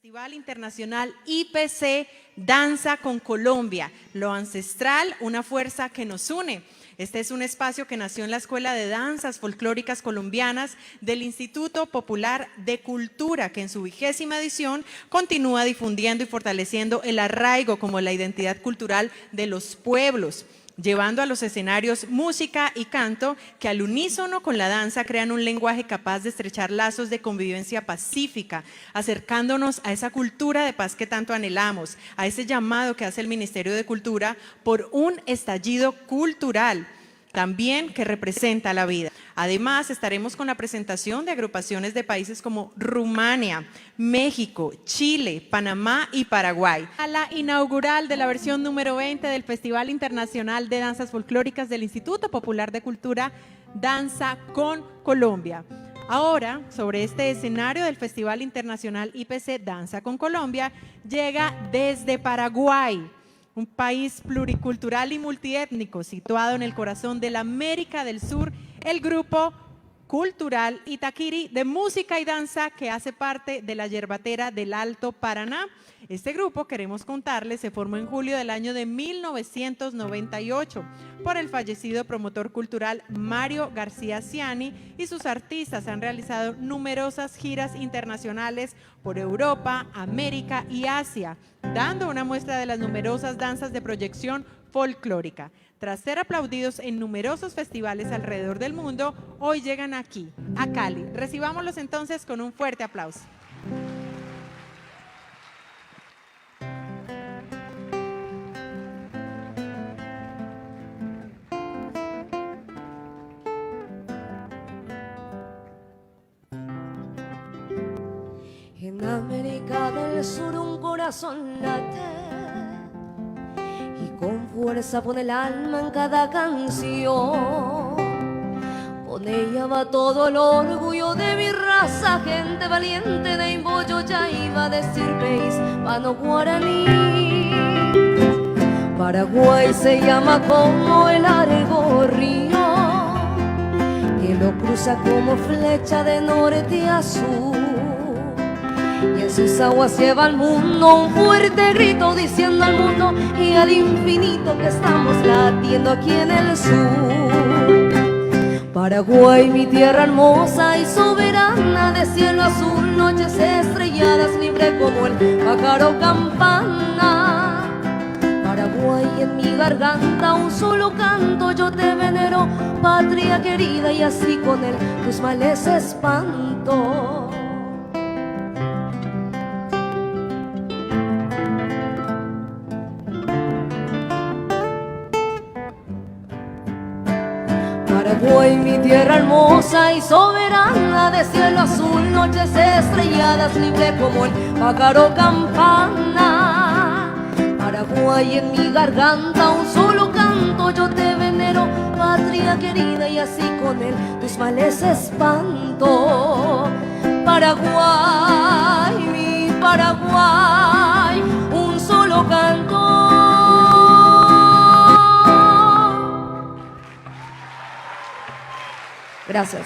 Festival Internacional IPC Danza con Colombia, lo ancestral, una fuerza que nos une. Este es un espacio que nació en la Escuela de Danzas Folclóricas Colombianas del Instituto Popular de Cultura, que en su 20ª edición continúa difundiendo y fortaleciendo el arraigo como la identidad cultural de los pueblos, llevando a los escenarios música y canto que al unísono con la danza crean un lenguaje capaz de estrechar lazos de convivencia pacífica, acercándonos a esa cultura de paz que tanto anhelamos, a ese llamado que hace el Ministerio de Cultura por un estallido cultural también que representa la vida. Además, estaremos con la presentación de agrupaciones de países como Rumania, México, Chile, Panamá y Paraguay. A la inaugural de la versión número 20 del Festival Internacional de Danzas Folclóricas del Instituto Popular de Cultura, Danza con Colombia. Ahora, sobre este escenario del Festival Internacional IPC Danza con Colombia, llega desde Paraguay, un país pluricultural y multiétnico situado en el corazón de la América del Sur, el grupo cultural Itaquiri de música y danza que hace parte de la Yerbatera del Alto Paraná. Este grupo, queremos contarles, se formó en julio del año de 1998 por el fallecido promotor cultural Mario García Ciani, y sus artistas han realizado numerosas giras internacionales por Europa, América y Asia, dando una muestra de las numerosas danzas de proyección folclórica. Tras ser aplaudidos en numerosos festivales alrededor del mundo, hoy llegan aquí, a Cali. Recibámoslos entonces con un fuerte aplauso. En América del Sur un corazón late y con fuerza pone el alma en cada canción. Con ella va todo el orgullo de mi raza, gente valiente de Imboyo, Yaiba, de estirpe hispano guaraní. Paraguay se llama como el largo río que lo cruza como flecha de norte a sur. Y en sus aguas lleva al mundo un fuerte grito diciendo al mundo y al infinito que estamos latiendo aquí en el sur. Paraguay, mi tierra hermosa y soberana, de cielo azul, noches estrelladas, libre como el pájaro campana. Paraguay, en mi garganta un solo canto yo te venero, patria querida, y así con él tus males espanto. Paraguay, mi tierra hermosa y soberana, de cielo azul, noches estrelladas, libre como el pájaro campana. Paraguay, en mi garganta un solo canto yo te venero, patria querida, y así con él tus males espanto. Paraguay, mi Paraguay, un solo canto. Gracias.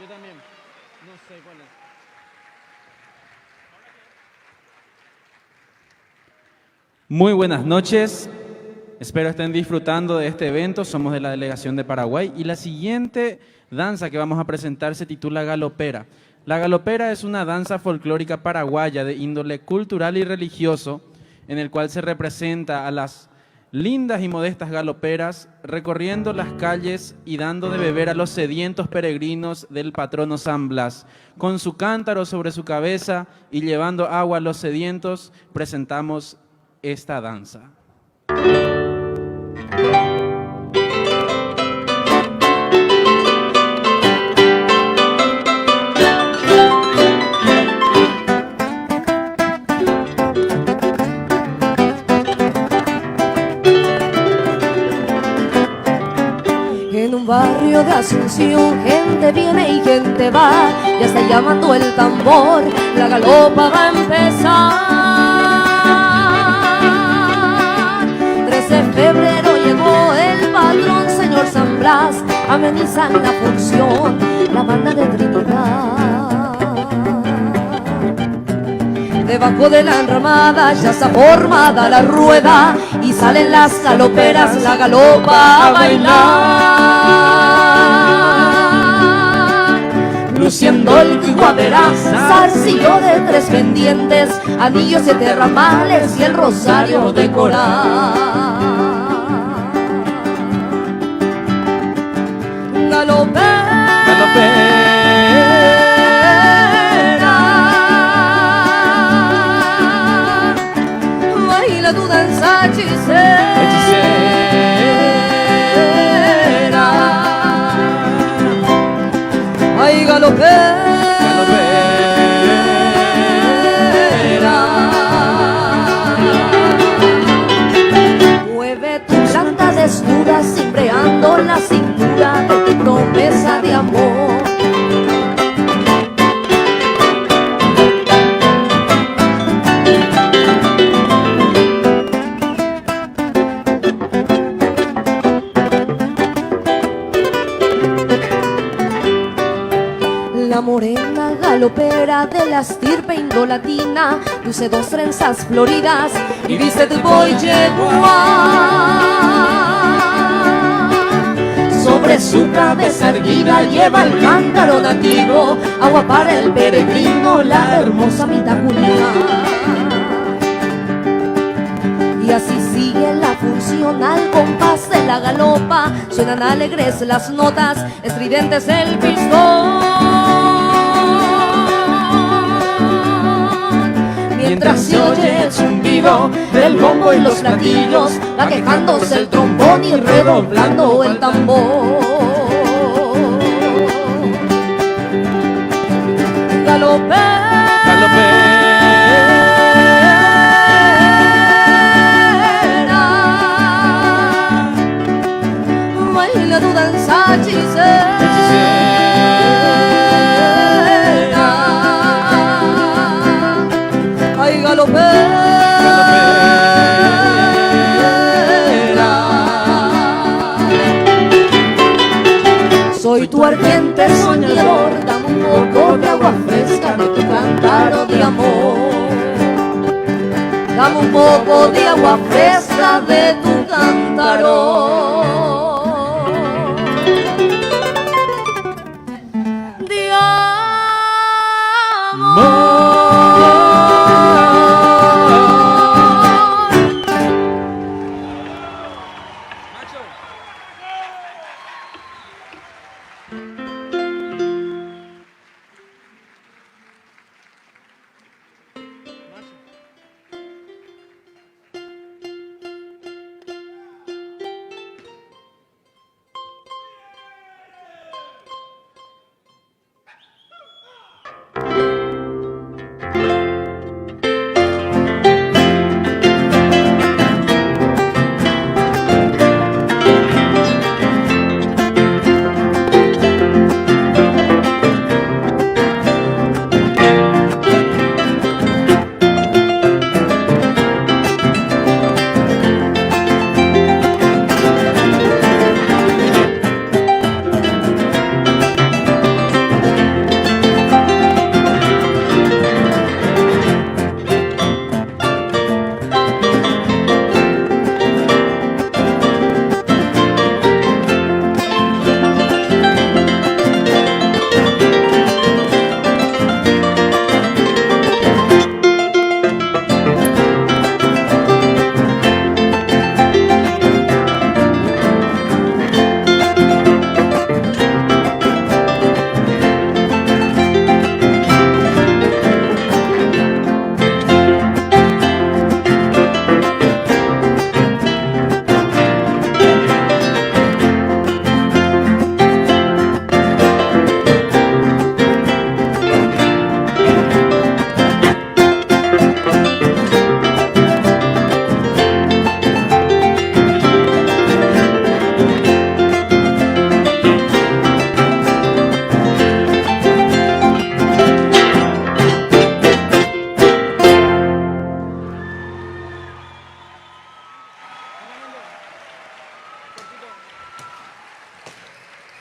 Yo también. No sé cuál es. Muy buenas noches. Espero estén disfrutando de este evento. Somos de la delegación de Paraguay y la siguiente danza que vamos a presentar se titula galopera. La galopera es una danza folclórica paraguaya de índole cultural y religioso en el cual se representa a las lindas y modestas galoperas recorriendo las calles y dando de beber a los sedientos peregrinos del patrono San Blas. Con su cántaro sobre su cabeza y llevando agua a los sedientos, presentamos esta danza. En un barrio de Asunción, gente viene y gente va, ya está llamando el tambor, la galopa va a empezar. 13 de febrero llegó el patrón, señor San Blas, amenizan la función, la banda de Trinidad. Debajo de la enramada ya está formada la rueda y salen las galoperas, la galopa a bailar. Luciendo el guaverá, zarcillo de 3 pendientes, anillos 7 ramales y el rosario de coral. Galopera, baila tu danza hechicera. Ay, galopera, mueve tu planta desnuda, cimbreando la cintura de tu promesa de amor. La morena galopera de la estirpe indolatina luce 2 trenzas floridas y viste tu boy sobre su cabeza erguida lleva el cántaro nativo, agua para el peregrino, la hermosa Vitacunina. Y así sigue la función al compás de la galopa, suenan alegres las notas, estridentes el pistón. Mientras se oye el zumbido del bombo y los platillos, va quejándose el trombón y redoblando el tambor. Galopera, baila tu danza hechicera. Ay, galopera, soy tu ardiente soñador, dame un poco de agua fresca de tu cántaro de amor. Dame un poco de agua fresca de tu cántaro de amor.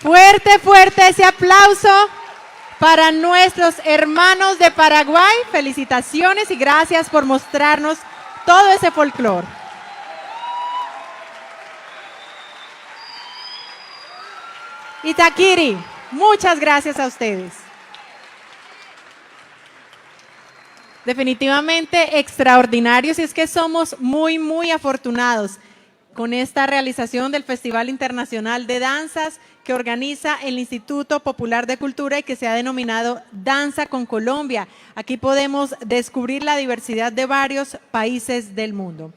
Fuerte, fuerte ese aplauso para nuestros hermanos de Paraguay. Felicitaciones y gracias por mostrarnos todo ese folclore. Itaquiri, muchas gracias a ustedes. Definitivamente extraordinarios y es que somos muy afortunados con esta realización del Festival Internacional de Danzas que organiza el Instituto Popular de Cultura y que se ha denominado Danza con Colombia. Aquí podemos descubrir la diversidad de varios países del mundo.